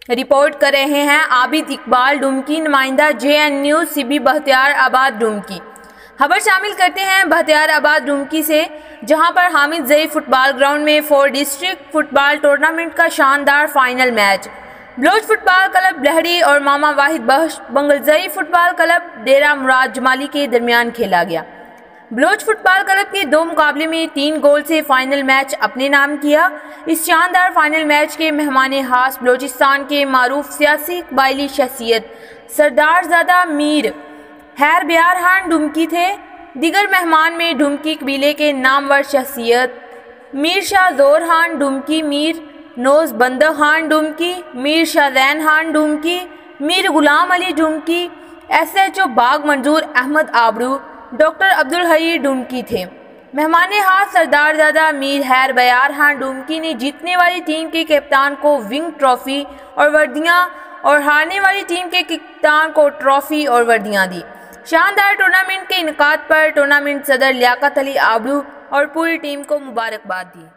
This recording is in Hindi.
रिपोर्ट कर रहे हैं आबिद इकबाल डुमकी, नुमाइंदा JN News CB बख्तियाराबाद डुमकी। खबर शामिल करते हैं बख्तियाराबाद डुमकी से, जहां पर हामिद जई फुटबॉल ग्राउंड में 4 डिस्ट्रिक्ट फुटबॉल टूर्नामेंट का शानदार final match Baloch football club Lehri और मामा वाहिद बख्श बंगलजई फुटबॉल क्लब डेरा मुराद जमाली के दरमियान खेला गया। बलोच फुटबॉल क्लब के 2 मुकाबले में 3 गोल से फाइनल मैच अपने नाम किया। इस शानदार फाइनल मैच के मेहमान खास बलोचिस्तान के मारूफ सियासी कबायली शख्सियत सरदारजादा मीर हैर बयार खान डुमकी थे। दीगर मेहमान में डुमकी कबीले के नामवर शख्सियत मीर शाह जोर खान डुमकी, मीर नोज बंदा खान डुमकी, मीर शाहजैन खान डुमकी, मीर गुलाम अली डुमकी, SHO बाग मंजूर अहमद आबरू, डॉक्टर अब्दुल हई डुमकी थे। मेहमान खास सरदारजादा मीर हैर बयार खान डुमकी ने जीतने वाली टीम के कप्तान को विंग ट्रॉफी और वर्दियां और हारने वाली टीम के कप्तान को ट्रॉफी और वर्दियां दी। शानदार टूर्नामेंट के इनकाद पर टूर्नामेंट सदर लियाकत अली आबरू और पूरी टीम को मुबारकबाद दी।